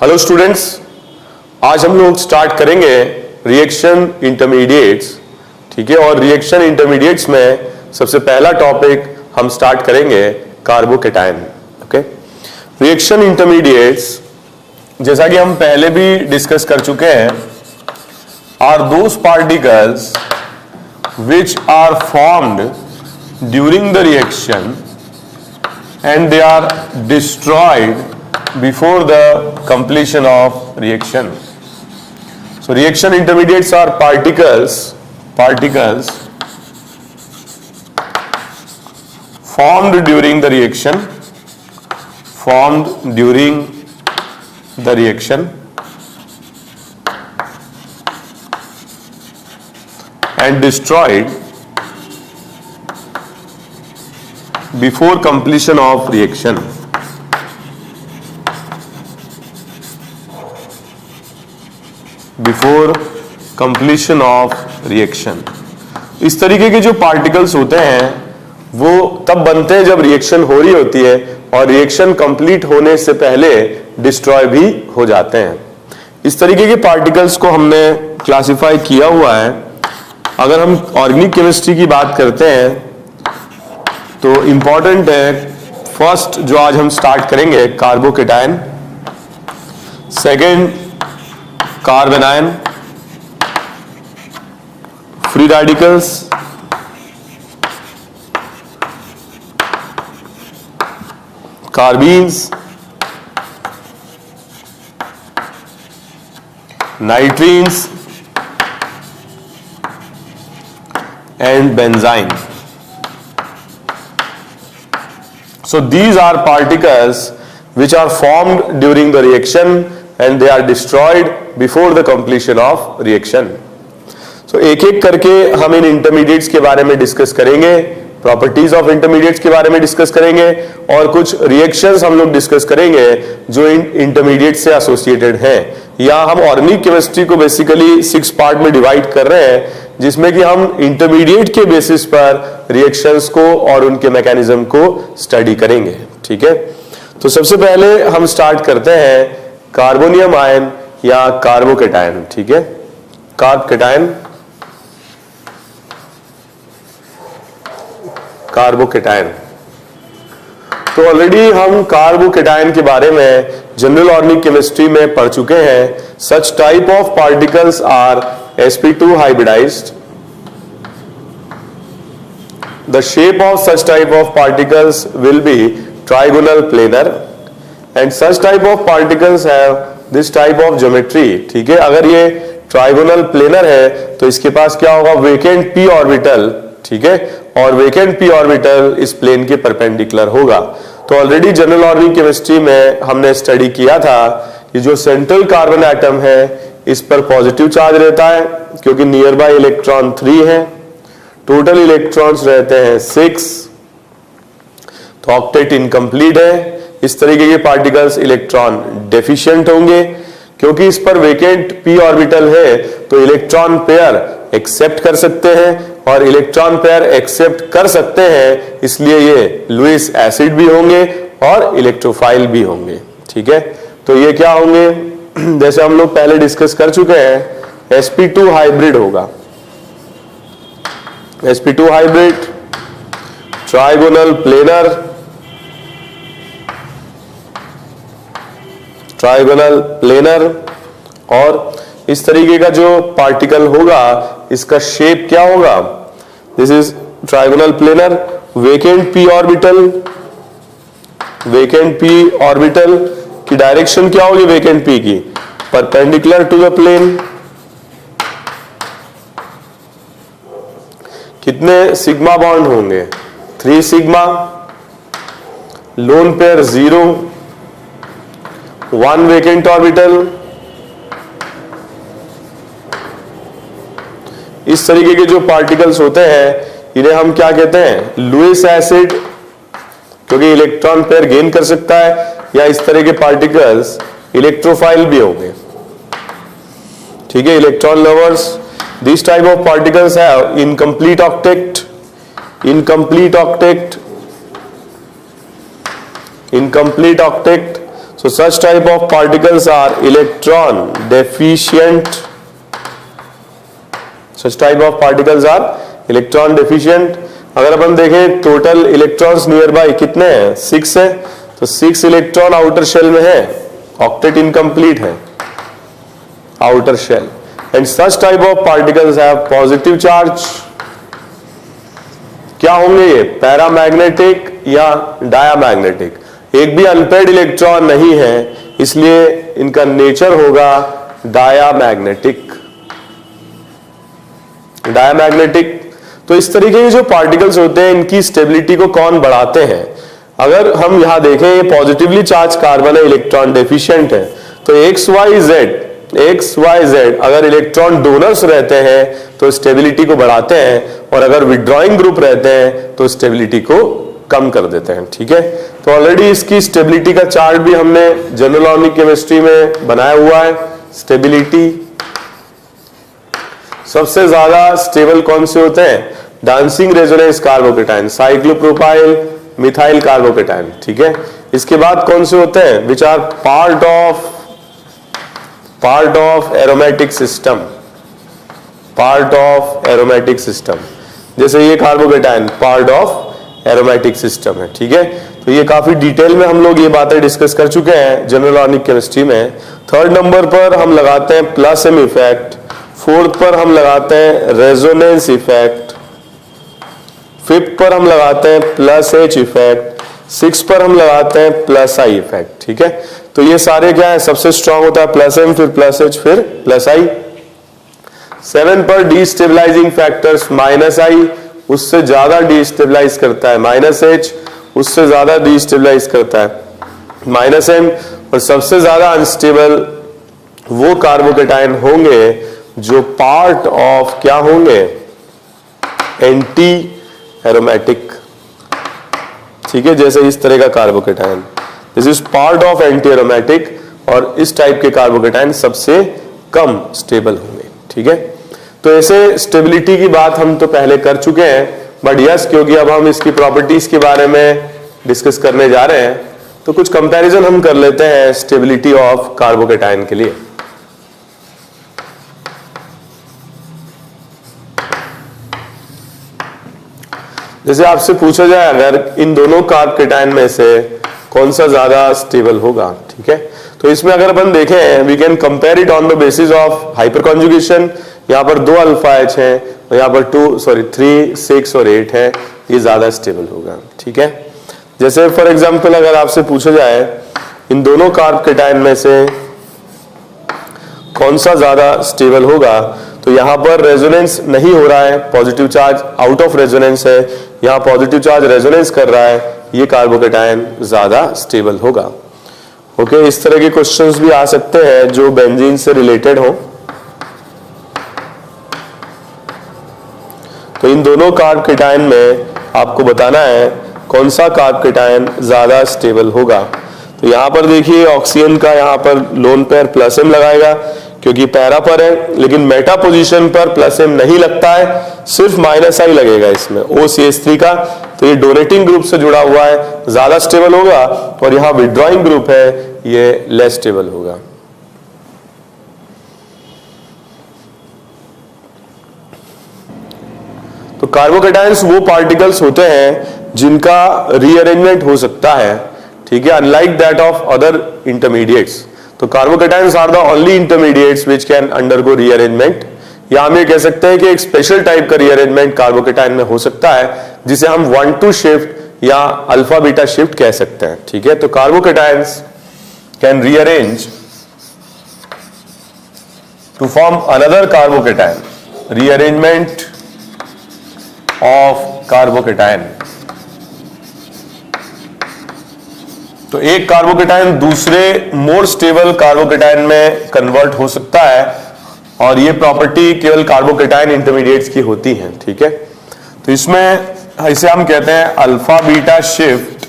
Hello students, आज हम लोग स्टार्ट करेंगे रिएक्शन इंटरमीडिएट्स। ठीक है, और रिएक्शन इंटरमीडिएट्स में सबसे पहला टॉपिक हम स्टार्ट करेंगे कार्बोकेटायन। ओके, रिएक्शन इंटरमीडिएट्स जैसा कि हम पहले भी डिस्कस कर चुके हैं, are those particles which are formed during the reaction and they are destroyed before the completion of reaction. So reaction intermediates are particles formed during the reaction and destroyed before completion of reaction. इस तरीके के जो particles होते हैं वो तब बनते हैं जब रिएक्शन हो रही होती है और रिएक्शन कंप्लीट होने से पहले डिस्ट्रॉय भी हो जाते हैं। इस तरीके के पार्टिकल्स को हमने क्लासिफाई किया हुआ है। अगर हम ऑर्गेनिक केमिस्ट्री की बात करते हैं तो इंपॉर्टेंट है, फर्स्ट जो आज हम स्टार्ट करेंगे carbocation, second carbanion, free radicals, carbenes, nitrenes and benzyne. So these are particles which are formed during the reaction and they are destroyed before the completion of reaction. So एक एक करके हम इन intermediates के बारे में discuss करेंगे, properties of intermediates के बारे में डिस्कस करेंगे और कुछ रिएक्शंस हम लोग डिस्कस करेंगे जो इन इंटरमीडिएट से एसोसिएटेड हैं। या हम ऑर्गेनिक केमिस्ट्री को बेसिकली 6 पार्ट में डिवाइड कर रहे हैं जिसमें कि हम इंटरमीडिएट के बेसिस पर रिएक्शंस को और उनके मैकेनिज्म को स्टडी करेंगे। ठीक है, तो सबसे पहले हम स्टार्ट करते हैं कार्बोनियम आयन या कार्बोकेटायन। ठीक है, कार्बोकेटायन। तो ऑलरेडी हम कार्बोकेटायन के बारे में जनरल ऑर्गेनिक केमिस्ट्री में पढ़ चुके हैं। Such type of particles are sp2 hybridized. The shape of such type of particles will be trigonal planar and such type of particles have this type of geometry. ठीक है, अगर ये trigonal planar है तो इसके पास क्या होगा, vacant p orbital. ठीक है, और vacant p orbital इस प्लेन के परपेंडिकुलर होगा। तो ऑलरेडी जनरल ऑर्गेनिक केमिस्ट्री में हमने स्टडी किया था कि जो सेंट्रल कार्बन एटम है इस पर पॉजिटिव चार्ज रहता है क्योंकि नियर बाय इलेक्ट्रॉन 3 है, टोटल इलेक्ट्रॉन्स रहते हैं 6, तो ऑक्टेट इनकम्प्लीट है। इस तरीके के पार्टिकल्स इलेक्ट्रॉन डेफिशिएंट होंगे क्योंकि इस पर वेकेंट p ऑर्बिटल है तो इलेक्ट्रॉन पेयर एक्सेप्ट कर सकते हैं और इलेक्ट्रॉन पेयर एक्सेप्ट कर सकते हैं इसलिए ये लुईस एसिड भी होंगे और इलेक्ट्रोफाइल भी होंगे। ठीक है, तो ये क्या होंगे, जैसे हम लोग पहले डिस्कस कर चुके हैं, sp2 हाइब्रिड होगा, sp2 हाइब्रिड, ट्राइगोनल प्लेनर और इस तरीके का जो पार्टिकल होगा इसका शेप क्या होगा, this is trigonal planar, vacant p orbital की डायरेक्शन क्या होगी वेकेंट p की, परपेंडिकुलर टू द प्लेन। कितने सिग्मा बॉन्ड होंगे, 3 sigma, lone pair 0, 1 vacant orbital. इस तरीके के जो पार्टिकल्स होते हैं इन्हें हम क्या कहते हैं, लुईस एसिड, क्योंकि इलेक्ट्रॉन पेयर गेन कर सकता है, या इस तरह के पार्टिकल्स इलेक्ट्रोफाइल भी होंगे। ठीक है, electron lovers. This type of particles have incomplete octet, So such type of particles are electron deficient. Such type of particles are electron deficient. अगर अपन देखें टोटल इलेक्ट्रॉन्स नियर बाय कितने हैं, 6 है, तो 6 इलेक्ट्रॉन आउटर शेल में है, octet incomplete है outer shell. And such type of particles have positive charge. क्या होंगे ये, पैरामैग्नेटिक या डायामैग्नेटिक. एक भी अनपेयर्ड इलेक्ट्रॉन नहीं है, इसलिए इनका नेचर होगा डायामैग्नेटिक. डायामैग्नेटिक. तो इस तरीके के जो पार्टिकल्स होते हैं इनकी स्टेबिलिटी को कौन बढ़ाते हैं. अगर हम यहां देखें ये पॉजिटिवली चार्ज कार्बन है, इलेक्ट्रॉन डेफिशिएंट है, तो एक्स वाई जेड अगर इलेक्ट्रॉन डोनर्स रहते हैं तो स्टेबिलिटी को बढ़ाते हैं, और अगर विड्रॉइंग ग्रुप रहते हैं तो स्टेबिलिटी को कम कर देते हैं. ठीक है, तो ऑलरेडी इसकी स्टेबिलिटी का चार्ट भी हमने जनरल ऑर्गेनिक केमिस्ट्री में बनाया हुआ है. स्टेबिलिटी सबसे ज्यादा स्टेबल कौन से होते हैं, dancing resonance carbocation, cyclopropyl, methyl carbocation. ठीक है, इसके बाद कौन से होते हैं, which are part of aromatic system. Part of aromatic system, जैसे ये carbocation part of aromatic system है. ठीक है, तो ये काफी डिटेल में हम लोग ये बातें डिस्कस कर चुके हैं जनरल ऑर्गेनिक केमिस्ट्री में. थर्ड नंबर पर हम लगाते हैं प्लस एम इफेक्ट. फोर्थ पर हम लगाते हैं रेजोनेंस इफेक्ट. फिफ्थ पर हम लगाते हैं प्लस एच इफेक्ट. सिक्स पर हम लगाते हैं प्लस आई इफेक्ट. ठीक है, तो ये सारे क्या है, सबसे स्ट्रांग होता है प्लस एम, फिर प्लस एच, फिर प्लस आई. 7 पर डिस्टेबलाइजिंग फैक्टर्स माइनस आई, उससे ज्यादा डिस्टेबलाइज करता है माइनस एच, उससे ज्यादा डिस्टेबलाइज करता है माइनस एम, और सबसे ज्यादा अनस्टेबल वो कार्बोकेटाइन होंगे जो पार्ट ऑफ क्या होंगे, एंटी एरोमेटिक. ठीक है, जैसे इस तरह का carbocation, this is part of anti aromatic, और इस टाइप के कार्बोकेटाइन सबसे कम स्टेबल होंगे. ठीक है, तो ऐसे स्टेबिलिटी की बात हम तो पहले कर चुके हैं, बट यस क्योंकि अब हम इसकी प्रॉपर्टीज के बारे में डिस्कस करने जा रहे हैं, तो कुछ कंपैरिजन हम कर लेते हैं स्टेबिलिटी ऑफ कार्बोकेटाइन के लिए. जैसे आपसे पूछा जाए अगर इन दोनों कार्बोकेटाइन में से कौन सा ज्यादा स्टेबल होगा. ठीक है, तो इसमें अगर अपन देखें we can compare it on the basis of hyperconjugation. यहाँ पर 2 अल्फा एच है, और यहाँ पर 3, 6 और 8 है, ये ज्यादा स्टेबल होगा. ठीक है, जैसे फॉर एग्जांपल अगर आपसे पूछा जाए इन दोनों कार्बोकेटाइन में से कौन सा ज्यादा स्टेबल होगा, तो यहां पर रेजोनेंस नहीं हो रहा है, positive charge out of resonance है, यहां पॉजिटिव चार्ज रेजोनेंस कर रहा है, ये कार्बोकेटाइन ज्यादा स्टेबल होगा. ओके, इस तरह के क्वेश्चंस भी आ सकते हैं जो बेंजीन से रिलेटेड हो. तो इन दोनों कार्बोकेटाइन में आपको बताना है कौन सा कार्बोकेटाइन ज्यादा स्टेबल होगा. तो यहां पर देखिए ऑक्सीजन का यहां पर लोन पेयर प्लस एम लगाएगा क्योंकि पैरा पर है, लेकिन मेटा पोजीशन पर प्लस एम नहीं लगता है, सिर्फ माइनस आई लगेगा इसमें OCH3 का. तो ये डोनेटिंग ग्रुप से जुड़ा हुआ है, ज्यादा स्टेबल होगा, और यहां विड्रॉइंग ग्रुप है, ये लेस स्टेबल होगा. तो कार्बोकेटाइन्स वो पार्टिकल्स होते हैं जिनका रीअरेंजमेंट हो सकता है. ठीक है, unlike that of other intermediates. तो carbocations are the only intermediates which can undergo rearrangement. या हम ये कह सकते हैं कि एक स्पेशल टाइप का रीअरेंजमेंट कार्बोकेटाइन में हो सकता है जिसे हम 1-2 शिफ्ट या अल्फा बीटा शिफ्ट कह सकते हैं. ठीक है, तो carbocations can rearrange to form another carbocation. Rearrangement of carbocation, तो एक कार्बोकेटाइन दूसरे मोर स्टेबल कार्बोकेटाइन में कन्वर्ट हो सकता है, और ये प्रॉपर्टी केवल कार्बोकेटाइन इंटरमीडिएट्स की होती है. ठीक है, तो इसमें इसे हम कहते हैं अल्फा बीटा शिफ्ट,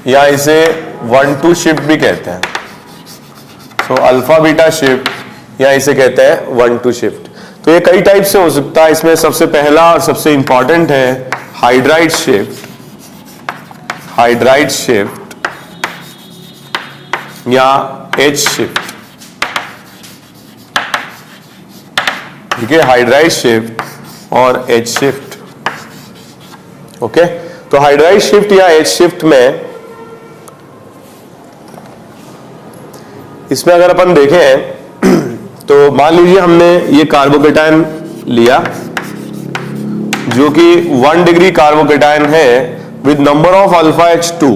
या इसे 1-2 शिफ्ट भी कहते हैं. तो अल्फा बीटा शिफ्ट, या इसे कहते हैं 1-2 शिफ्ट. तो ये कई टाइप से हो सकता है. इसमें सबसे पहला और सबसे इंपॉर्टेंट है हाइड्राइड शिफ्ट. हाइड्राइड शिफ्ट या H शिफ्ट, ठीक है, हाइड्राइड शिफ्ट और H शिफ्ट। ओके, तो हाइड्राइड शिफ्ट या H शिफ्ट में इसमें अगर अपन देखें तो मान लीजिए हमने ये कार्बोकेटायन लिया जो कि 1 डिग्री कार्बोकेटायन है with number of alpha H2,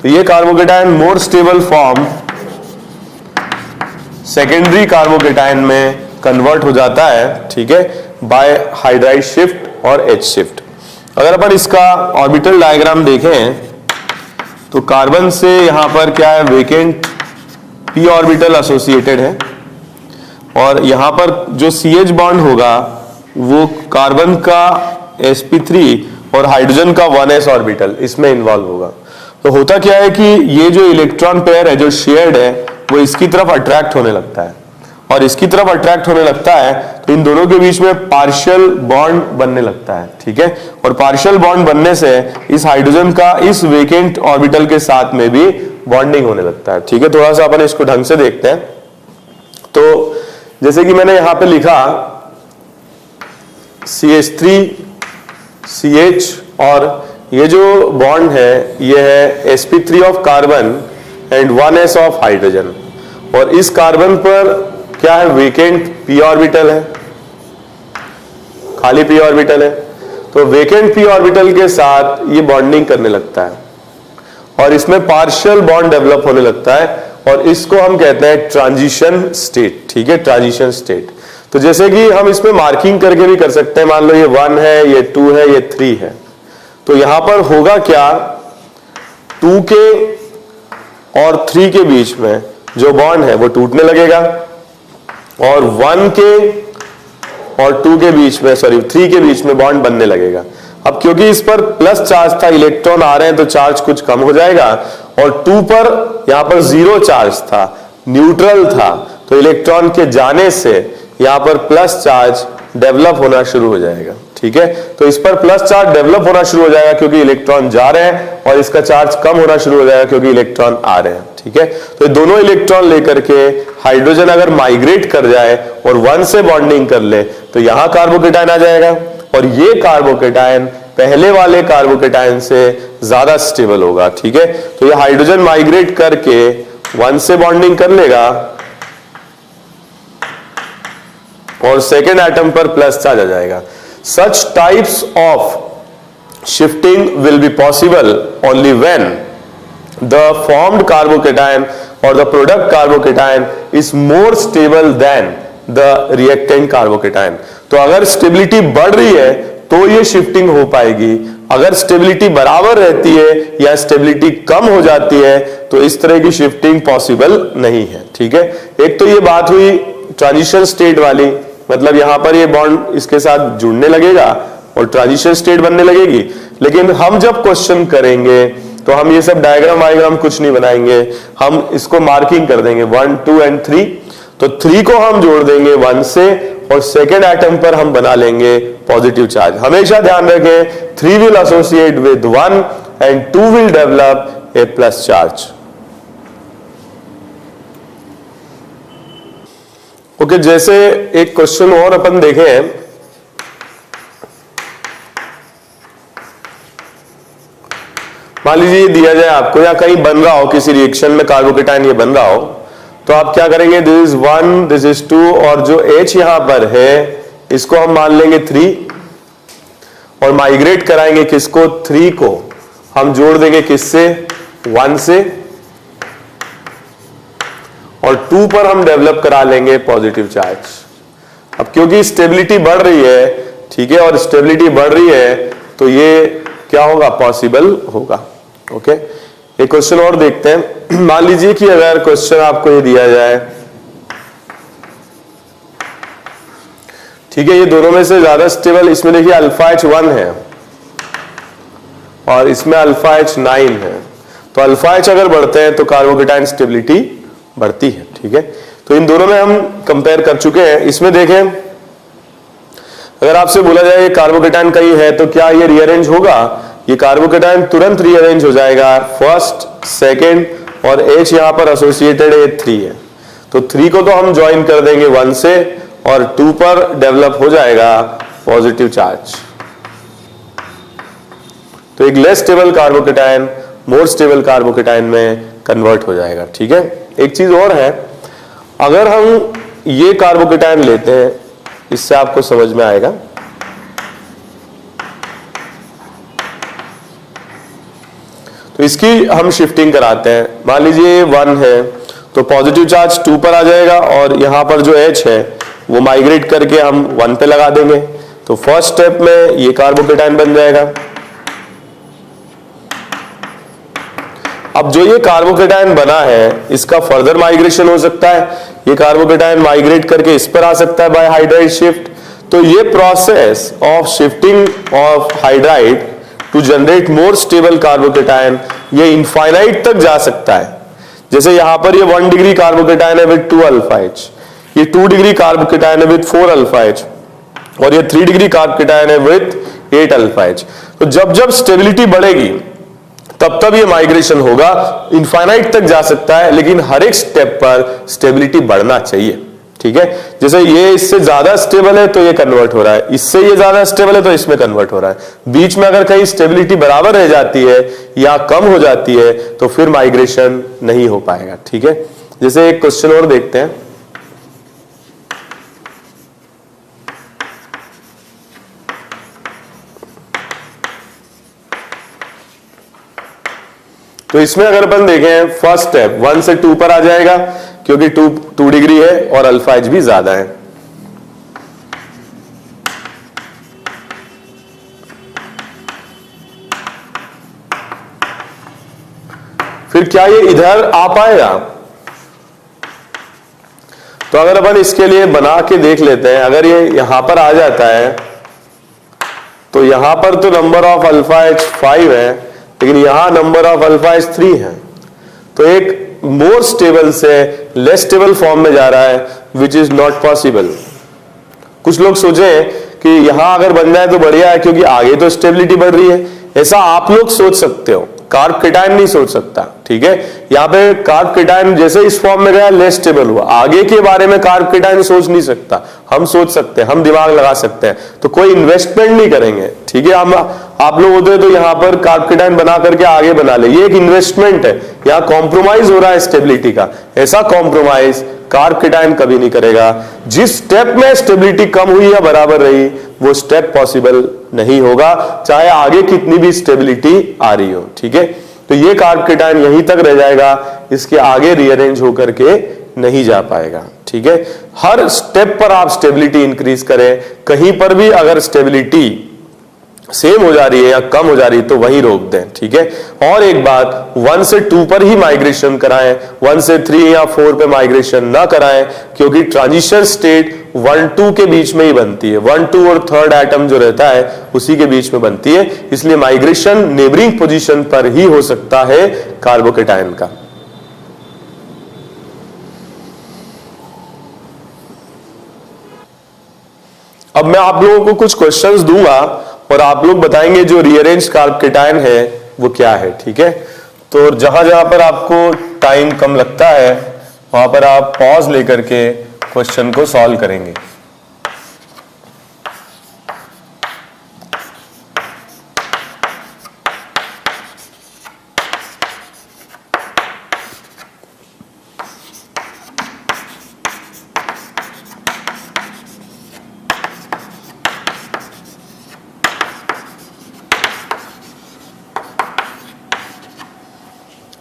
तो ये carbocation more stable form secondary carbocation में कन्वर्ट हो जाता है, ठीक है, बाय हाइड्राइड शिफ्ट और H शिफ्ट। अगर अपन इसका ऑर्बिटल डायग्राम देखें तो कार्बन से यहां पर क्या है, वेकेंट p ऑर्बिटल एसोसिएटेड है और यहां पर जो CH बॉन्ड होगा वो कार्बन का sp3 और हाइड्रोजन का 1s ऑर्बिटल इसमें इन्वॉल्व होगा। तो होता क्या है कि ये जो इलेक्ट्रॉन पेयर है जो शेयर्ड है वो इसकी तरफ अट्रैक्ट होने लगता है और इसकी तरफ अट्रैक्ट होने लगता है तो इन दोनों के बीच में पार्शियल बॉन्ड बनने लगता है, ठीक है, और पार्शियल बॉन्ड बनने से इस हाइड्रोजन का इस वेकेंट ऑर्बिटल के साथ में भी बॉन्डिंग होने लगता है, ठीक है। थोड़ा सा अपन इसको ढंग से देखते हैं। तो जैसे कि मैंने यहां पे लिखा CH3 CH और ये जो बॉन्ड है ये है sp3 of carbon and 1s of hydrogen और इस कार्बन पर क्या है, वेकेंट p ऑर्बिटल है, खाली p ऑर्बिटल है। तो वेकेंट p ऑर्बिटल के साथ ये बॉन्डिंग करने लगता है और इसमें पार्शियल बॉन्ड डेवलप होने लगता है और इसको हम कहते हैं ट्रांजिशन स्टेट, ठीक है, ट्रांजिशन स्टेट। तो जैसे कि हम इसमें मार्किंग करके भी कर सकते हैं, मान लो ये 1 है, ये 2 है, ये 3 है, तो यहां पर होगा क्या, 2 के और 3 के बीच में जो बॉन्ड है वो टूटने लगेगा और 1 के और 2 के बीच में, सॉरी 3 के बीच में बॉन्ड बनने लगेगा। अब क्योंकि इस पर प्लस चार्ज था, इलेक्ट्रॉन आ रहे हैं तो चार्ज कुछ कम हो जाएगा और 2 पर यहां पर 0 चार्ज था, न्यूट्रल था, तो इलेक्ट्रॉन के जाने से यहां पर प्लस चार्ज डेवलप होना शुरू हो जाएगा, ठीक है। तो इस पर प्लस चार्ज डेवलप होना शुरू हो जाएगा क्योंकि इलेक्ट्रॉन जा रहे हैं और इसका चार्ज कम होना शुरू हो जाएगा क्योंकि इलेक्ट्रॉन आ रहे हैं, ठीक है। तो ये दोनों इलेक्ट्रॉन लेकर के हाइड्रोजन अगर माइग्रेट कर जाए और 1 से बॉन्डिंग कर ले तो यहां कार्बोकेटायन आ जाएगा और ये कार्बोकेटायन पहले वाले कार्बोकेटायन से ज्यादा स्टेबल होगा, ठीक है। तो ये हाइड्रोजन माइग्रेट करके 1 से बॉन्डिंग कर लेगा और सेकेंड एटम पर प्लस चार्ज आ जाएगा। Such types of shifting will be possible only when the formed carbocation और the product carbocation is more stable than the reactant carbocation. तो अगर स्टेबिलिटी बढ़ रही है तो ये शिफ्टिंग हो पाएगी, अगर स्टेबिलिटी बराबर रहती है या स्टेबिलिटी कम हो जाती है तो इस तरह की शिफ्टिंग पॉसिबल नहीं है, ठीक है। एक तो ये बात हुई ट्रांजिशन स्टेट वाली, मतलब यहां पर ये बॉन्ड इसके साथ जुड़ने लगेगा और ट्रांजिशन स्टेट बनने लगेगी। लेकिन हम जब क्वेश्चन करेंगे तो हम ये सब डायग्राम वायग्राम कुछ नहीं बनाएंगे, हम इसको मार्किंग कर देंगे 1 2 एंड 3। तो 3 को हम जोड़ देंगे 1 से और सेकेंड एटम पर हम बना लेंगे पॉजिटिव चार्ज। हमेशा ध्यान रखें 3 will associate with 1 and 2 will develop a plus charge. Okay, जैसे एक क्वेश्चन और अपन देखें, मान लीजिए ये दिया जाए आपको या कहीं बन रहा हो किसी रिएक्शन में कार्बोकेटायन ये बन रहा हो तो आप क्या करेंगे, दिस इज 1 दिस इज 2 और जो H यहां पर है इसको हम मान लेंगे 3 और माइग्रेट कराएंगे किसको, 3 को हम जोड़ देंगे किससे, 1 से और 2 पर हम डेवलप करा लेंगे पॉजिटिव चार्ज। अब क्योंकि स्टेबिलिटी बढ़ रही है, ठीक है, और स्टेबिलिटी बढ़ रही है तो ये क्या होगा, पॉसिबल होगा। ओके, एक क्वेश्चन और देखते हैं। मान लीजिए कि अगर क्वेश्चन आपको ये दिया जाए, ठीक है, ये दोनों में से ज्यादा स्टेबल, इसमें देखिए अल्फा H1 है और इसमें अल्फा H9 है, तो अल्फा H अगर बढ़ते हैं तो कार्बोकेटायन स्टेबिलिटी बढ़ती है, ठीक है। तो इन दोनों में हम कंपेयर कर चुके हैं। इसमें देखें, अगर आपसे बोला जाए ये कार्बोकेटायन कहीं है तो क्या ये रीअरेंज होगा, ये कार्बोकेटायन तुरंत रीअरेंज हो जाएगा, फर्स्ट सेकेंड और H यहां पर एसोसिएटेड है 3 है, तो 3 को तो हम ज्वाइन कर देंगे 1 से और 2 पर डेवलप हो जाएगा पॉजिटिव चार्ज। तो एक लेस स्टेबल कार्बोकेटायन मोर स्टेबल कार्बोकेटायन में कन्वर्ट हो जाएगा। ठीक है, एक चीज और है, अगर हम ये कार्बोकेटायन लेते हैं, इससे आपको समझ में आएगा, तो इसकी हम शिफ्टिंग कराते हैं। मान लीजिए 1 है तो पॉजिटिव चार्ज 2 पर आ जाएगा और यहां पर जो H है वो माइग्रेट करके हम 1 पे लगा देंगे, तो फर्स्ट स्टेप में ये कार्बोकेटायन बन जाएगा। अब जो ये कार्बोकेटायन बना है इसका फर्दर माइग्रेशन हो सकता है, ये कार्बोकेटायन माइग्रेट करके इस पर आ सकता है बाय हाइड्राइड शिफ्ट। तो ये process of shifting of hydride to generate more stable carbocation ये इनफाइनाइट तक जा सकता है। जैसे यहां पर ये 1 डिग्री कार्बोकेटायन है विद 2 अल्फा H, ये 2 डिग्री कार्बोकेटायन है विद 4 अल्फा H और ये 3 डिग्री कार्बोकेटायन है विद 8 अल्फा H। तो जब जब स्टेबिलिटी बढ़ेगी तब तब ये माइग्रेशन होगा, इनफाइनाइट तक जा सकता है, लेकिन हर एक स्टेप पर स्टेबिलिटी बढ़ना चाहिए। ठीक है, जैसे ये इससे ज्यादा स्टेबल है तो ये कन्वर्ट हो रहा है, इससे ये ज्यादा स्टेबल है तो इसमें कन्वर्ट हो रहा है। बीच में अगर कहीं स्टेबिलिटी बराबर रह जाती है या कम हो जाती है तो फिर माइग्रेशन नहीं हो पाएगा। ठीक है, जैसे एक क्वेश्चन और देखते हैं। तो इसमें अगर अपन देखें, फर्स्ट स्टेप 1 से 2 पर आ जाएगा क्योंकि 2 डिग्री है और अल्फा H भी ज्यादा है। फिर क्या ये इधर आ पाएगा? तो अगर अपन इसके लिए बना के देख लेते हैं, अगर ये यहां पर आ जाता है तो यहां पर तो नंबर ऑफ अल्फा H 5 है, लेकिन यहां नंबर ऑफ अल्फा H 3 है, तो एक मोर स्टेबल से लेस स्टेबल फॉर्म में जा रहा है, विच इज नॉट पॉसिबल। कुछ लोग सोचें कि यहां अगर बन जाए तो बढ़िया है क्योंकि आगे तो स्टेबिलिटी बढ़ रही है, ऐसा आप लोग सोच सकते हो, कार्बोकेटायन नहीं सोच सकता। ठीक है, यहां पे कार्बोकेटायन जैसे इस फॉर्म में गया लेस स्टेबल हुआ, आगे के बारे में कार्बोकेटायन सोच नहीं सकता, हम सोच सकते हैं, हम दिमाग लगा सकते हैं, तो कोई इन्वेस्टमेंट नहीं करेंगे। ठीक है, हम आप लोग होते हैं तो यहां पर कार्बोकेटायन बना करके आगे बना ले, ये एक इन्वेस्टमेंट है, यहां कॉम्प्रोमाइज हो रहा है स्टेबिलिटी का, ऐसा कॉम्प्रोमाइज कार्बोकेटायन कभी नहीं करेगा। जिस स्टेप में स्टेबिलिटी कम हुई या बराबर रही वो स्टेप पॉसिबल नहीं होगा, चाहे आगे कितनी भी स्टेबिलिटी आ रही हो। ठीक है, तो ये कार्बोकेटायन यहीं तक रह जाएगा, इसके आगे रीअरेंज होकर के नहीं जा पाएगा। ठीक है, हर स्टेप पर आप स्टेबिलिटी इंक्रीज करें, कहीं पर भी अगर स्टेबिलिटी सेम हो जा रही है या कम हो जा रही है तो वहीं रोक दें। ठीक है, और एक बात, 1 से 2 पर ही माइग्रेशन कराएं, 1 से 3 या 4 पे माइग्रेशन ना कराएं, क्योंकि ट्रांजिशन स्टेट 1-2 के बीच में ही बनती है, 1-2 और थर्ड एटम जो रहता है उसी के बीच में बनती है, इसलिए माइग्रेशन नेबरिंग पोजीशन पर ही हो सकता है कार्बोकेटायन का। अब मैं आप लोगों को कुछ क्वेश्चंस दूंगा और आप लोग बताएंगे जो रीअरेंज कार्बोकेटायन है वो क्या है। ठीक है, तो जहां जहां पर आपको टाइम कम लगता है वहां पर आप पॉज लेकर के क्वेश्चन को सॉल्व करेंगे।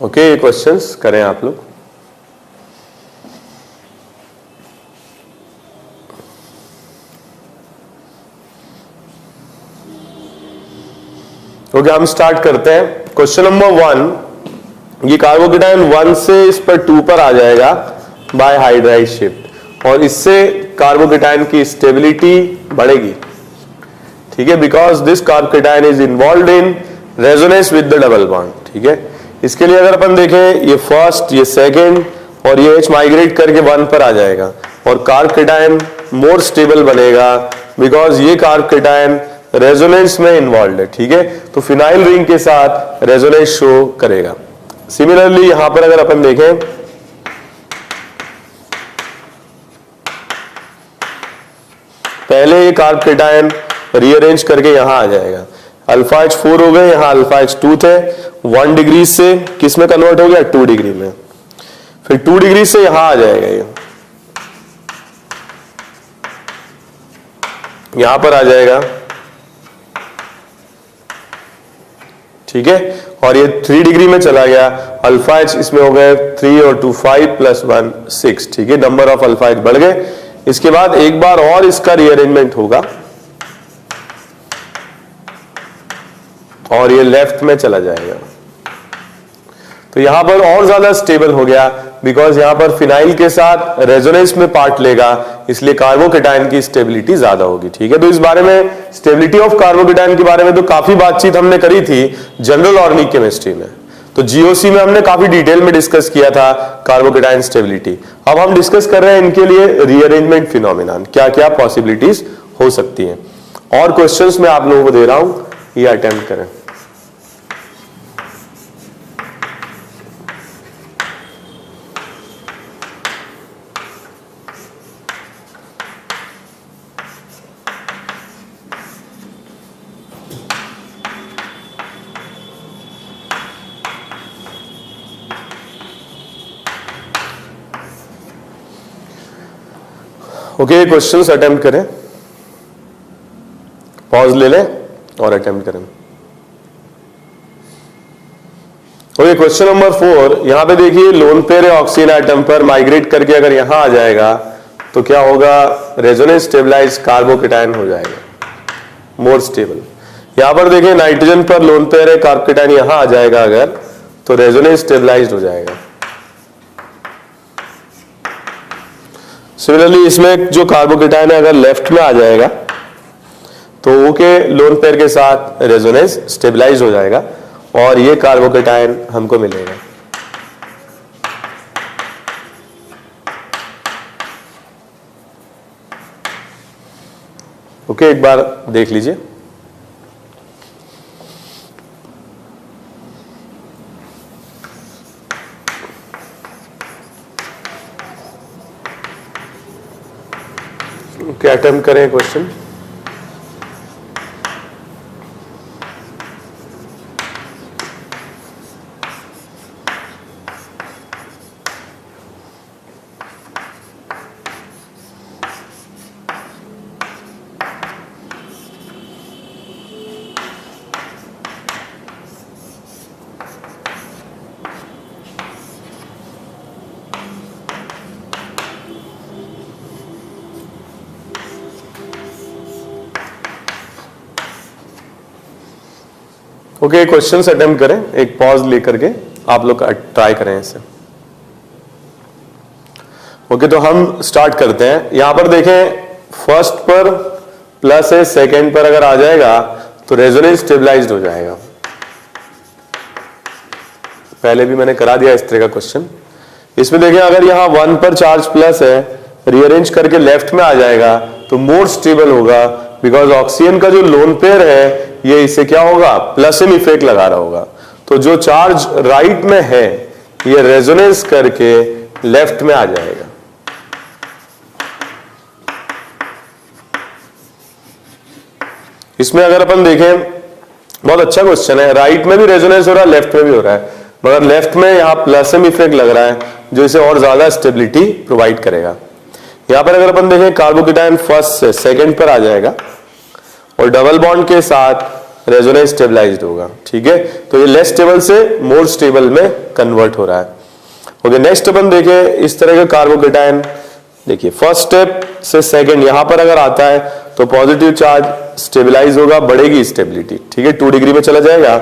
ओके, क्वेश्चंस करें आप लोग। ओके, हम स्टार्ट करते हैं। क्वेश्चन नंबर 1, ये कार्बोकेटायन 1 से इस पर 2 पर आ जाएगा बाय हाइड्राइड शिफ्ट और इससे कार्बोकेटायन की स्टेबिलिटी बढ़ेगी। ठीक है, because this carbocation is involved in resonance with the double bond. ठीक है, इसके लिए अगर अपन देखें, ये फर्स्ट, ये सेकेंड और ये H माइग्रेट करके 1 पर आ जाएगा और कार्बोकेटायन मोर स्टेबल बनेगा बिकॉज ये कार्बोकेटायन रेजोनेंस में इन्वॉल्व है। ठीक है, तो फिनाइल रिंग के साथ रेजोनेंस शो करेगा। सिमिलरली यहां पर अगर अपन देखें, पहले ये कार्ब केटायन रीअरेंज करके यहां आ जाएगा, अल्फा H 4 हो गए, यहां अल्फा H 2 थे, 1 डिग्री से किस में कन्वर्ट हो गया, 2 डिग्री में, फिर 2 डिग्री से यहां आ जाएगा, ये यहां पर आ जाएगा, ठीक है, और ये 3 डिग्री में चला गया, अल्फा H इसमें हो गए 3 और 2 5 प्लस 1 6, ठीक है, नंबर ऑफ अल्फा H बढ़ गए। इसके बाद एक बार और इसका रीअरेंजमेंट होगा और ये लेफ्ट में चला जाएगा, तो यहां पर और ज्यादा स्टेबल हो गया, बिकॉज यहां पर फिनाइल के साथ रेजोनेंस में पार्ट लेगा, इसलिए कार्बोकेटायन की स्टेबिलिटी ज्यादा होगी, ठीक है। तो इस बारे में, स्टेबिलिटी ऑफ कार्बोकेटायन के बारे में तो काफी बातचीत हमने करी थी जनरल ऑर्गेनिक केमिस्ट्री में, तो जीओसी में हमने काफी डिटेल में डिस्कस किया था कार्बोकेटायन स्टेबिलिटी। अब हम डिस्कस कर रहे हैं इनके लिए रीअरेंजमेंट फिनोमिनन, क्या क्या पॉसिबिलिटीज हो सकती हैं, और क्वेश्चंस मैं आप लोगों को दे रहा हूं, ये अटेम्प्ट करें। ओके, क्वेश्चंस अटेम्प्ट करें, पॉज ले लें और अटेम्प्ट करें। ओके, क्वेश्चन नंबर 4, यहां पे देखिए लोन पेयर ऑक्सीजन एटम पर माइग्रेट करके अगर यहां आ जाएगा तो क्या होगा, रेजोनेंस स्टेबलाइज कार्बोकेटायन हो जाएगा, मोर स्टेबल। यहां पर देखिए नाइट्रोजन पर लोन पेयर कार्बोकेटायन यहां आ जाएगा अगर, तो रेजोनेंस स्टेबलाइज्ड हो जाएगा। सिमिलरली इसमें जो कार्बोकेटायन है अगर लेफ्ट में आ जाएगा तो वो के लोन पेयर के साथ रेजोनेंस स्टेबलाइज हो जाएगा और ये कार्बोकेटायन हमको मिलेगा। ओके, एक बार देख लीजिए। क्या अटेम्प्ट करें क्वेश्चन। ओके, क्वेश्चंस अटेम्प्ट करें, एक पॉज लेकर के आप लोग ट्राई करें इसे। ओके, तो हम स्टार्ट करते हैं। यहां पर देखें, फर्स्ट पर प्लस है, सेकेंड पर अगर आ जाएगा तो रेजोनेंस स्टेबलाइज्ड हो जाएगा। पहले भी मैंने करा दिया इस तरह का क्वेश्चन। इसमें देखें अगर यहां 1 पर चार्ज प्लस है, रीअरेंज करके लेफ्ट में आ जाएगा तो मोर स्टेबल होगा, बिकॉज ऑक्सीजन का जो लोन पेयर है ये इससे क्या होगा, प्लस इन इफेक्ट लगा रहा होगा। तो जो चार्ज राइट में है ये रेजोनेंस करके लेफ्ट में आ जाएगा। इसमें अगर अपन देखें, बहुत अच्छा क्वेश्चन है, राइट में भी रेजोनेंस हो रहा है, लेफ्ट में भी हो रहा है, मगर लेफ्ट में यहां प्लस इन इफेक्ट लग रहा है जो इसे और ज्यादा स्टेबिलिटी प्रोवाइड करेगा। यहां पर अगर अपन देखें, कार्बोकेटायन फर्स्ट से सेकेंड पर आ जाएगा और डबल बॉन्ड के साथ रेजोनेंस स्टेबलाइज्ड होगा, ठीक है। तो ये लेस स्टेबल से मोर स्टेबल में कन्वर्ट हो रहा है। ओके, नेक्स्ट अपन देखें, इस तरह का कार्बोकेटायन देखिए, फर्स्ट स्टेप से सेकंड यहां पर अगर आता है तो पॉजिटिव चार्ज स्टेबलाइज होगा, बढ़ेगी स्टेबिलिटी, ठीक है, 2 डिग्री में चला जाएगा।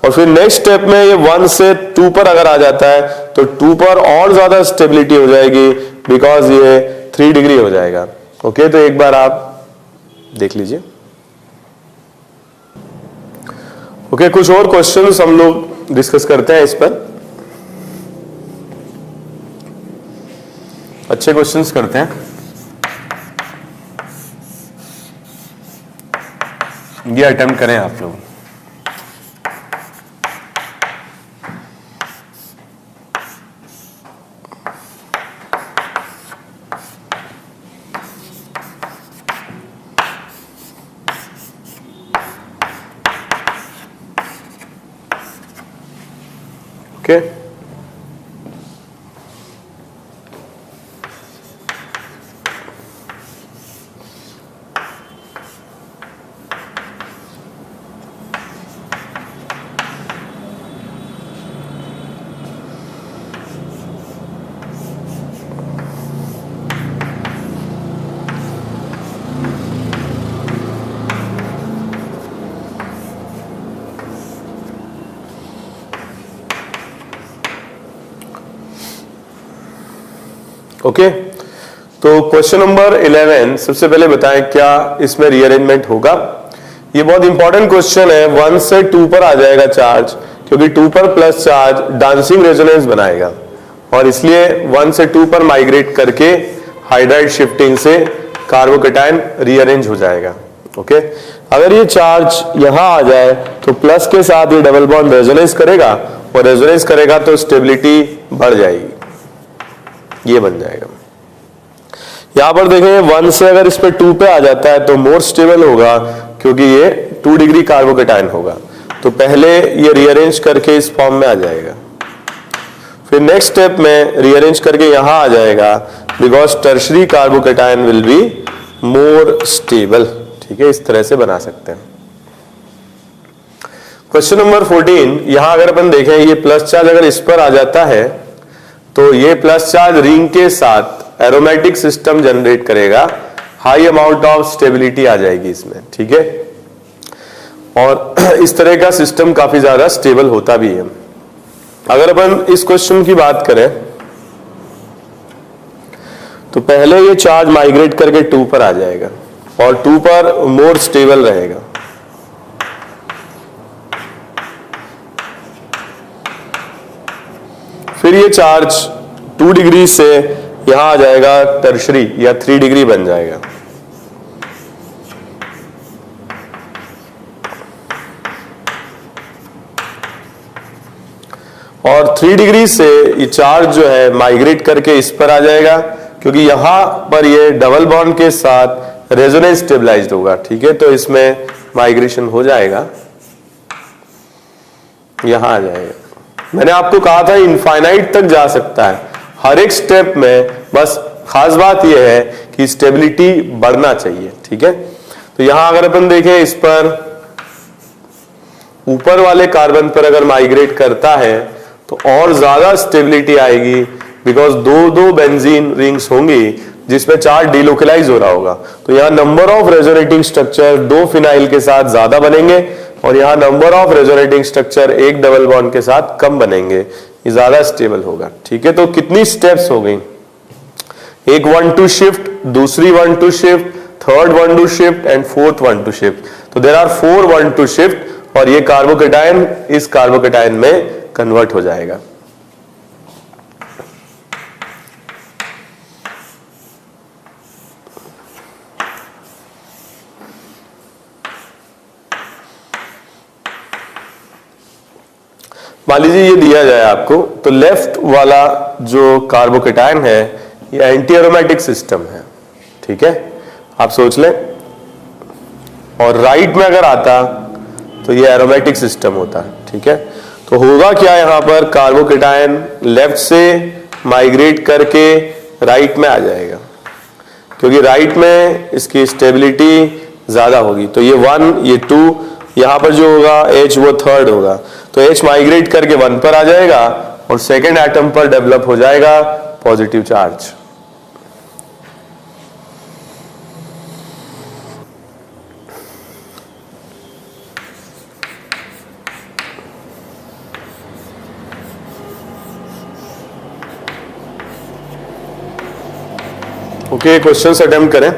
और फिर नेक्स्ट स्टेप में ये 1 से 2 पर अगर आ जाता है तो 2 पर और ज्यादा स्टेबिलिटी हो जाएगी, बिकॉज ये 3 डिग्री हो जाएगा। ओके, तो एक बार आप देख लीजिए। ओके, कुछ और क्वेश्चंस हम लोग डिस्कस करते हैं इस पर, अच्छे क्वेश्चंस करते हैं। ये अटेम्प्ट करें आप लोग। ओके ओके तो क्वेश्चन नंबर 11 सबसे पहले बताएं क्या इसमें रीअरेंजमेंट होगा। ये बहुत इंपॉर्टेंट क्वेश्चन है। 1 से 2 पर आ जाएगा चार्ज, क्योंकि 2 पर प्लस चार्ज डांसिंग रेजोनेंस बनाएगा और इसलिए 1 से 2 पर माइग्रेट करके हाइड्राइड शिफ्टिंग से कार्बोकेटायन रीअरेंज हो जाएगा। ओके अगर ये चार्ज यहां आ जाए तो प्लस के साथ ये डबल बॉन्ड रेजोनेंस करेगा और रेजोनेंस करेगा तो स्टेबिलिटी बढ़ जाएगी, ये बन जाएगा। यहां पर देखें 1 से अगर इस पे 2 पे आ जाता है तो मोर स्टेबल होगा, क्योंकि ये 2 डिग्री कार्बोकेटायन होगा। तो पहले ये रीअरेंज करके इस फॉर्म में आ जाएगा, फिर नेक्स्ट स्टेप में रीअरेंज करके यहां आ जाएगा, because tertiary carbocation will be more stable. ठीक है, इस तरह से बना सकते हैं। क्वेश्चन नंबर 14, यहां अगर अपन देखें ये प्लस चार्ज अगर इस पर आ जाता है तो ये प्लस चार्ज रिंग के साथ एरोमेटिक सिस्टम जनरेट करेगा, हाई अमाउंट ऑफ स्टेबिलिटी आ जाएगी इसमें। ठीक है, और इस तरह का सिस्टम काफी ज्यादा स्टेबल होता भी है। अगर अपन इस क्वेश्चन की बात करें तो पहले ये चार्ज माइग्रेट करके 2 पर आ जाएगा और 2 पर मोर स्टेबल रहेगा। फिर ये चार्ज 2 डिग्री से यहां आ जाएगा टर्शरी या 3 डिग्री बन जाएगा। और 3 डिग्री से ये चार्ज जो है माइग्रेट करके इस पर आ जाएगा, क्योंकि यहां पर ये डबल बॉन्ड के साथ रेजोनेंस स्टेबलाइज्ड होगा। ठीक है, तो इसमें माइग्रेशन हो जाएगा, यहां आ जाएगा। मैंने आपको कहा था इनफाइनाइट तक जा सकता है हर एक स्टेप में, बस खास बात यह है कि स्टेबिलिटी बढ़ना चाहिए। ठीक है, तो यहां अगर अपन देखें इस पर ऊपर वाले कार्बन पर अगर माइग्रेट करता है तो और ज्यादा स्टेबिलिटी आएगी, बिकॉज दो बेंजीन रिंग्स होंगी जिसमें चार्ज डिलोकलाइज हो रहा होगा। तो यहां number of resonating structure 2 phenyl के साथ ज्यादा बनेंगे और यहां number of resonating structure 1 double bond के साथ कम बनेंगे, ये ज्यादा स्टेबल होगा। ठीक है, तो कितनी स्टेप्स हो गई, एक 1 टू शिफ्ट, दूसरी 1 two shift, third 1 two shift and fourth 1 two shift. तो देयर आर 4 1 टू शिफ्ट और ये कार्बोकेटायन इस कार्बोकेटायन में कन्वर्ट हो जाएगा। मान लीजिए ये दिया जाए आपको, तो लेफ्ट वाला जो कार्बोकेटायन है ये एंटी एरोमेटिक सिस्टम है। ठीक है, आप सोच लें, और राइट में अगर आता तो ये एरोमेटिक सिस्टम होता है। ठीक है, तो होगा क्या, यहां पर कार्बोकेटायन लेफ्ट से माइग्रेट करके राइट में आ जाएगा, क्योंकि राइट में इसकी स्टेबिलिटी ज्यादा होगी। तो ये 1 ये 2, यहां पर जो होगा H वो थर्ड होगा, तो H माइग्रेट करके 1 पर आ जाएगा और सेकेंड एटम पर डेवलप हो जाएगा positive charge. Okay, questions attempt करें।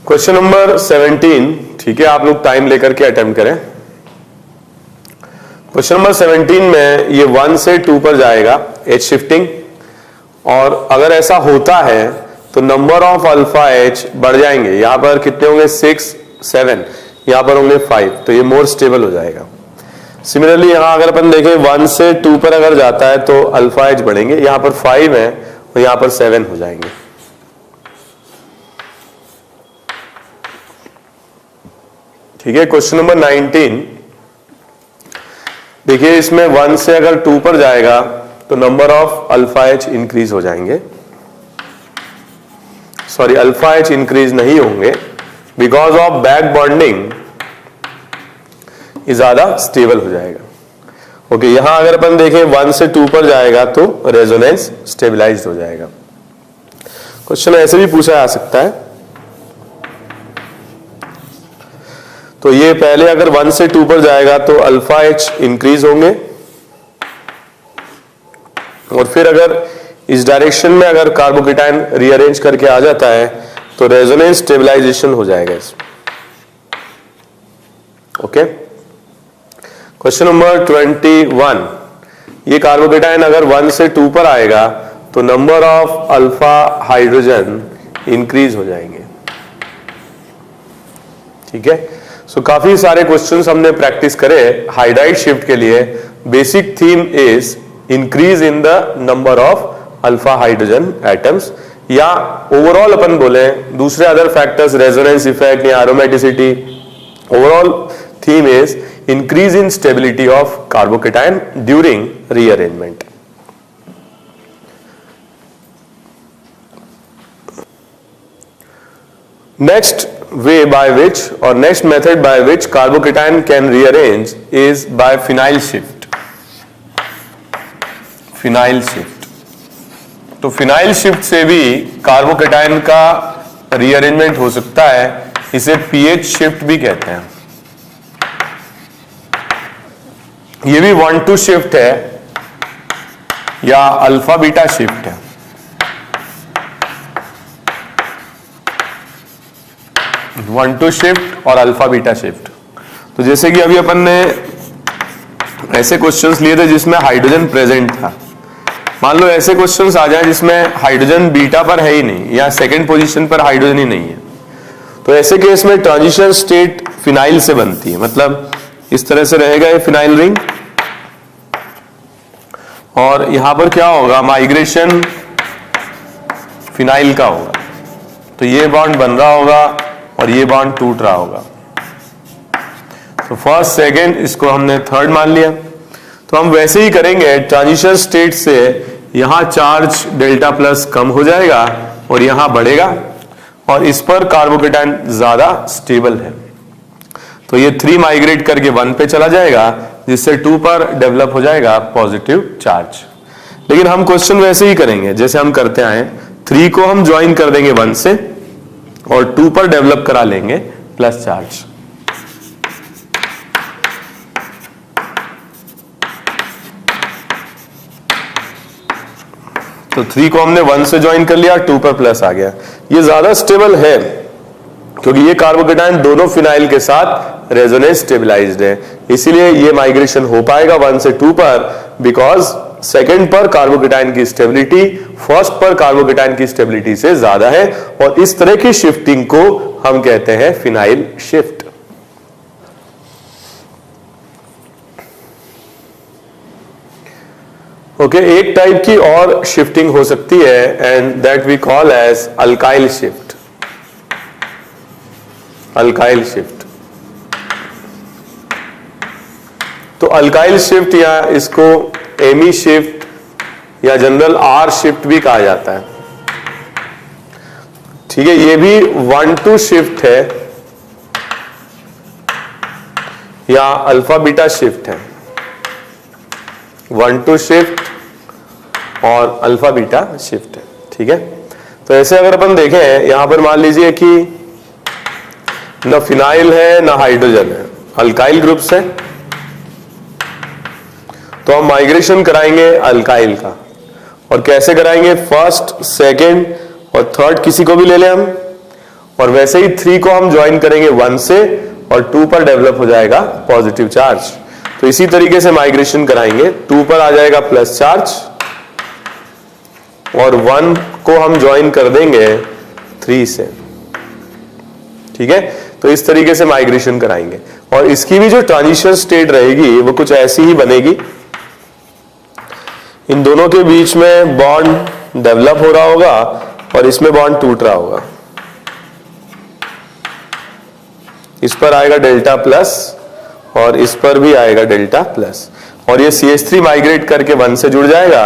क्वेश्चन नंबर 17, ठीक है, आप लोग टाइम लेकर के अटेम्प्ट करें। क्वेश्चन नंबर 17 में ये 1 से 2 पर जाएगा एच शिफ्टिंग, और अगर ऐसा होता है तो नंबर ऑफ अल्फा एच बढ़ जाएंगे। यहां पर कितने होंगे 6, 7, यहां पर होंगे 5, तो ये मोर स्टेबल हो जाएगा। सिमिलरली यहां अगर अपन देखें 1 से 2 पर अगर जाता है तो अल्फा एच बढ़ेंगे, यहां पर 5 है और यहां पर 7 हो जाएंगे। ठीक है, क्वेश्चन नंबर 19 देखिए, इसमें 1 से अगर 2 पर जाएगा तो number of alpha H increase हो जाएंगे, सॉरी अल्फा एच इंक्रीज नहीं होंगे, बिकॉज ऑफ बैक बॉन्डिंग ये ज्यादा स्टेबल हो जाएगा। ओके, यहां अगर अपन देखें 1 से 2 पर जाएगा तो रेजोनेंस स्टेबलाइज्ड हो जाएगा। क्वेश्चन ऐसे भी पूछा जा सकता है, तो ये पहले अगर 1 से 2 पर जाएगा तो अल्फा एच इंक्रीज होंगे, और फिर अगर इस डायरेक्शन में अगर कार्बोकेटाइन रीअरेंज करके आ जाता है तो रेजोनेंस स्टेबलाइजेशन हो जाएगा इसमें। ओके, क्वेश्चन नंबर 21, ये कार्बोकेटाइन अगर 1 से 2 पर आएगा तो number of alpha hydrogen increase हो जाएंगे। ठीक है, सो काफी सारे क्वेश्चंस हमने प्रैक्टिस करे हाइड्राइड शिफ्ट के लिए। Basic theme is increase in the number of alpha hydrogen atoms, या ओवरऑल अपन बोले दूसरे अदर फैक्टर्स, रेजोनेंस इफेक्ट या aromaticity. Overall theme is increase in stability of carbocation during rearrangement. Next way by which or next method by which carbocation can rearrange is by phenyl shift. Phenyl shift. तो phenyl shift से भी carbocation का rearrangement हो सकता है, इसे pH shift भी कहते हैं। ये भी 1-2 शिफ्ट है या अल्फा बीटा शिफ्ट है। वन टू शिफ्ट और अल्फा बीटा शिफ्ट। तो जैसे कि अभी अपन ने ऐसे क्वेश्चंस लिए थे जिसमें हाइड्रोजन प्रेजेंट था, मान लो ऐसे क्वेश्चंस आ जाए जिसमें हाइड्रोजन बीटा पर है ही नहीं या सेकंड पोजीशन पर हाइड्रोजन ही नहीं है, तो ऐसे केस में ट्रांजिशन स्टेट फिनाइल से बनती है। मतलब इस तरह से रहेगा ये फिनाइल रिंग, और यहां पर क्या होगा, माइग्रेशन फिनाइल का होगा। तो ये बॉन्ड बन रहा होगा और ये बॉन्ड टूट रहा होगा। तो फर्स्ट सेकंड, इसको हमने थर्ड मान लिया। तो हम वैसे ही करेंगे, ट्रांजिशन स्टेट से यहां चार्ज डेल्टा प्लस कम हो जाएगा और यहां बढ़ेगा, और इस पर कार्बोकेटाइन ज्यादा स्टेबल है, तो ये 3 माइग्रेट करके 1 पे चला जाएगा, जिससे 2 पर डेवलप हो जाएगा पॉजिटिव चार्ज। लेकिन हम क्वेश्चन वैसे ही करेंगे जैसे हम करते आए, 3 को हम ज्वाइन कर देंगे 1 से और 2 पर डेवलप करा लेंगे प्लस चार्ज। तो 3 को हमने 1 से ज्वाइन कर लिया, 2 पर प्लस आ गया। ये ज्यादा स्टेबल है क्योंकि ये कार्बोकेटाइन दोनों फिनाइल के साथ रेजोनेंस स्टेबलाइज्ड है, इसीलिए ये माइग्रेशन हो पाएगा 1 से 2 पर, बिकॉज सेकंड पर कार्बोकेटाइन की स्टेबिलिटी फर्स्ट पर कार्बोकेटाइन की स्टेबिलिटी से ज्यादा है, और इस तरह की शिफ्टिंग को हम कहते हैं फिनाइल शिफ्ट। ओके, एक टाइप की और शिफ्टिंग हो सकती है and that we call as alkyl shift. Alkyl shift, तो अल्काइल शिफ्ट या इसको एमी शिफ्ट या जनरल आर शिफ्ट भी कहा जाता है। ठीक है, ये भी 1-2 शिफ्ट है या अल्फा बीटा शिफ्ट है। 1-2 शिफ्ट और अल्फा बीटा शिफ्ट है। ठीक है, तो ऐसे अगर अपन देखें, यहां पर मान लीजिए कि ना फिनाइल है ना हाइड्रोजन है, अल्काइल ग्रुप्स है, तो हम माइग्रेशन कराएंगे अल्काइल का। और कैसे कराएंगे, फर्स्ट, सेकंड और थर्ड किसी को भी ले लें हम, और वैसे ही 3 को हम ज्वाइन करेंगे 1 से और 2 पर डेवलप हो जाएगा पॉजिटिव चार्ज। तो इसी तरीके से माइग्रेशन कराएंगे, 2 पर आ जाएगा प्लस चार्ज और 1 को हम ज्वाइन कर देंगे 3 से, ठीक है। तो इस तरीके से माइग्रेशन कराएंगे और इसकी भी जो ट्रांजिशन स्टेट रहेगी वो कुछ ऐसी ही बनेगी। इन दोनों के बीच में बॉन्ड डेवलप हो रहा होगा और इसमें बॉन्ड टूट रहा होगा। इस पर आएगा डेल्टा प्लस और इस पर भी आएगा डेल्टा प्लस और ये CH3 माइग्रेट करके 1 से जुड़ जाएगा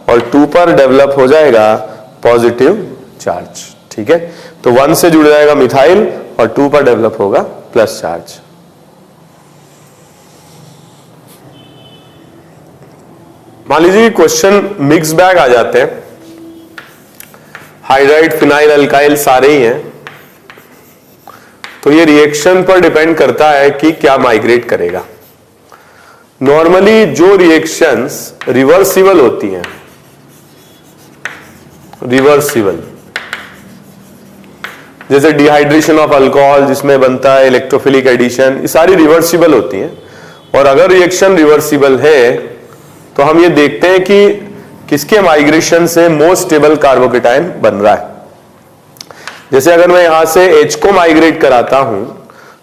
और 2 पर डेवलप हो जाएगा पॉजिटिव चार्ज, ठीक है। तो 1 से जुड़ जाएगा मिथाइल और 2 पर डेवलप होगा प्लस चार्ज। मान लीजिए क्वेश्चन मिक्स बैग आ जाते हैं, हाइड्राइड फिनाइल अल्काइल सारे ही हैं, तो ये रिएक्शन पर डिपेंड करता है कि क्या माइग्रेट करेगा। नॉर्मली जो रिएक्शंस रिवर्सिबल होती हैं, रिवर्सिबल, जैसे डिहाइड्रेशन ऑफ अल्कोहल जिसमें बनता है इलेक्ट्रोफिलिक एडिशन, ये सारी रिवर्सिबल होती हैं। और अगर रिएक्शन रिवर्सिबल है तो हम ये देखते हैं कि किसके माइग्रेशन से मोस्ट स्टेबल कार्बोकेटाइन बन रहा है। जैसे अगर मैं यहां से H को माइग्रेट कराता हूं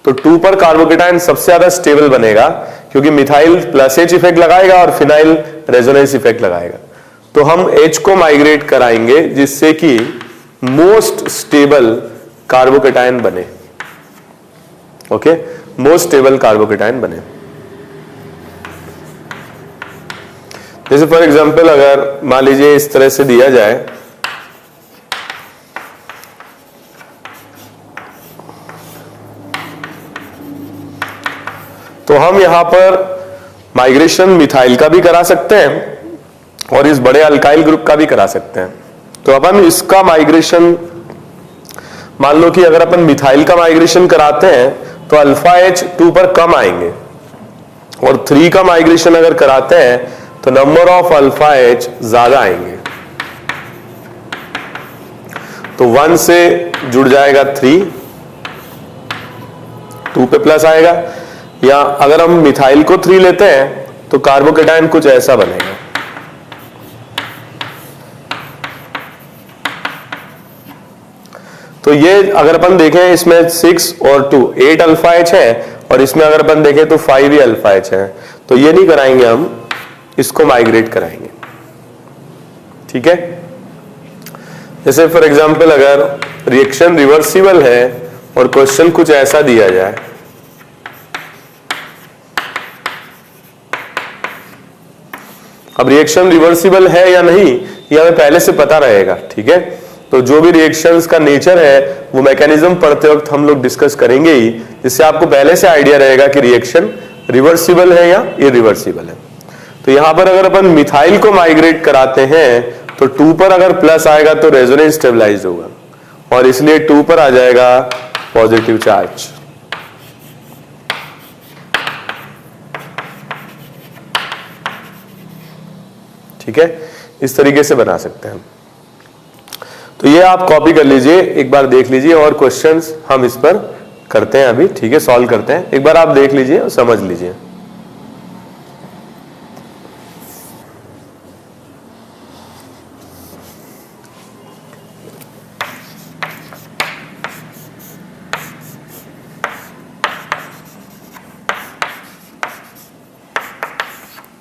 तो 2 पर कार्बोकेटाइन सबसे ज्यादा स्टेबल बनेगा क्योंकि मिथाइल प्लस H इफेक्ट लगाएगा और फिनाइल रेजोनेंस इफेक्ट लगाएगा। तो हम H को माइग्रेट कराएंगे जिससे कि मोस्ट स्टेबल कार्बोकेटाइन बने, ओके, मोस्ट स्टेबल कार्बोकेटाइन बने। जैसे फॉर एग्जांपल अगर मान लीजिए इस तरह से दिया जाए, तो हम यहां पर माइग्रेशन मिथाइल का भी करा सकते हैं और इस बड़े अल्काइल ग्रुप का भी करा सकते हैं। तो अपन इसका माइग्रेशन, मान लो कि अगर अपन मिथाइल का माइग्रेशन कराते हैं तो अल्फा H 2 पर कम आएंगे और 3 का माइग्रेशन अगर कराते हैं तो नंबर ऑफ अल्फा H ज्यादा आएंगे। तो 1 से जुड़ जाएगा 3, 2 पे प्लस आएगा, या अगर हम मिथाइल को 3 लेते हैं तो कार्बोकेटाइन कुछ ऐसा बनेगा। तो ये अगर अपन देखें इसमें 6 और 2 8 अल्फा H है और इसमें अगर अपन देखें तो 5 ही अल्फा H है। तो ये नहीं कराएंगे हम, इसको माइग्रेट कराएंगे, ठीक है। जैसे फॉर एग्जांपल अगर रिएक्शन रिवर्सिबल है और क्वेश्चन कुछ ऐसा दिया जाए, अब रिएक्शन रिवर्सिबल है या नहीं ये हमें पहले से पता रहेगा, ठीक है। तो जो भी रिएक्शंस का नेचर है वो मैकेनिज्म पढ़ते वक्त हम लोग डिस्कस करेंगे ही, जिससे आपको पहले से आइडिया रहेगा कि रिएक्शन रिवर्सिबल है या इरिवर्सिबल है। तो यहां पर अगर अपन मिथाइल को माइग्रेट कराते हैं तो 2 पर अगर प्लस आएगा तो रेजोनेंस स्टेबलाइज होगा और इसलिए 2 पर आ जाएगा पॉजिटिव चार्ज। ठीक है, इस तरीके से बना सकते हैं। तो ये आप कॉपी कर लीजिए, एक बार देख लीजिए और क्वेश्चंस हम इस पर करते हैं अभी, ठीक है, सॉल्व करते हैं। एक बार आप देख लीजिए और समझ लीजिए।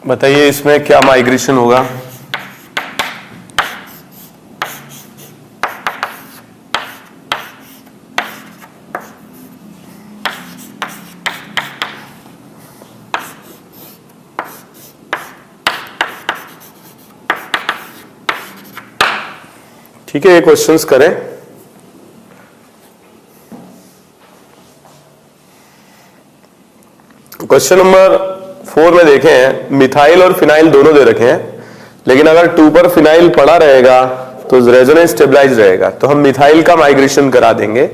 बताइए इसमें क्या माइग्रेशन होगा? ठीक है, ये क्वेश्चंस करें। क्वेश्चन नंबर 4 में देखें, मिथाइल और फिनाइल दोनों दे रखे हैं, लेकिन अगर 2 पर फिनाइल पड़ा रहेगा तो रेजोनेंस स्टेबलाइज रहेगा। तो हम मिथाइल का माइग्रेशन करा देंगे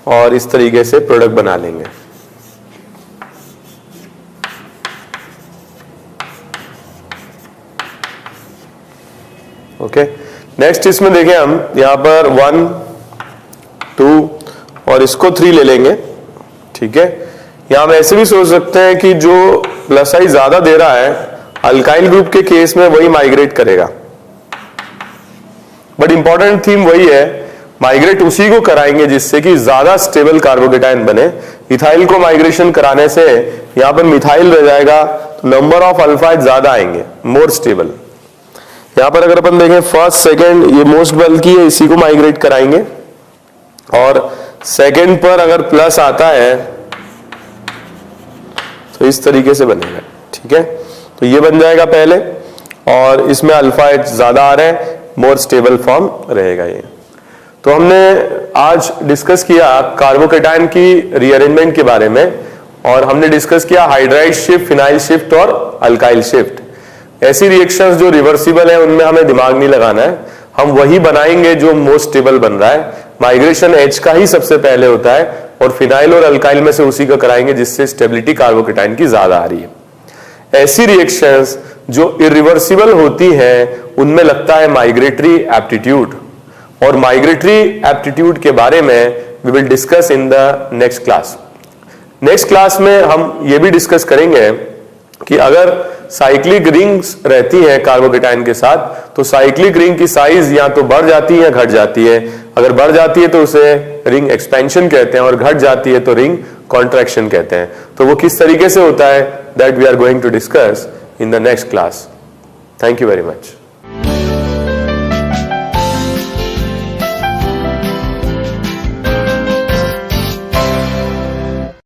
और इस तरीके से प्रोडक्ट बना लेंगे। ओके, नेक्स्ट इसमें देखें हम यहां पर 1, 2 और इसको 3 ले लेंगे, ठीक है। यहां हम ऐसे भी सोच सकते हैं कि जो प्लस आई ज्यादा दे रहा है अल्काइल ग्रुप के केस में वही माइग्रेट करेगा, बट इंपॉर्टेंट थीम वही है, माइग्रेट उसी को कराएंगे जिससे कि ज्यादा स्टेबल कार्बोकेटाइन बने। इथाइल को माइग्रेशन कराने से यहां पर मिथाइल रह जाएगा, तो नंबर ऑफ अल्फाइड ज्यादा आएंगे, मोर स्टेबल। यहां पर अगर अपन देखें फर्स्ट सेकंड, ये मोस्ट बल्की है, इसी को माइग्रेट कराएंगे, और सेकंड पर अगर प्लस आता है तो इस तरीके से बनेगा, ठीक है। तो ये बन जाएगा पहले, और इसमें अल्फाइड ज्यादा आ रहे हैं, मोर स्टेबल फॉर्म रहेगा ये। तो हमने आज डिस्कस किया कार्बोकेटाइन की रीअरेंजमेंट के बारे में, और हमने डिस्कस किया हाइड्राइड शिफ्ट, फिनाइल शिफ्ट और अल्काइल शिफ्ट। ऐसी रिएक्शंस जो रिवर्सिबल है उनमें हमें दिमाग नहीं लगाना है, हम वही बनाएंगे जो मोस्ट स्टेबल बन रहा है। माइग्रेशन H का ही सबसे पहले होता है, और फिनाइल और अल्काइल में से उसी का कराएंगे जिससे स्टेबिलिटी कार्बोकेटाइन की ज्यादा आ रही है। ऐसी रिएक्शंस जो इरिवर्सिबल होती हैं उनमें लगता है माइग्रेटरी एप्टीट्यूड, और माइग्रेटरी एप्टीट्यूड के बारे में we will discuss in the next class. Next class में हम ये भी डिस्कस करेंगे कि अगर साइक्लिक रिंग्स रहती हैं कार्बोकेटाइन के साथ, तो साइक्लिक रिंग की साइज या तो बढ़ जाती है या घट जाती है। अगर बढ़ जाती है तो उसे रिंग एक्सपेंशन कहते हैं, और घट जाती है तो रिंग कॉन्ट्रैक्शन कहते हैं। तो वो किस तरीके से होता है, that we are going to discuss in the next class. Thank you very much.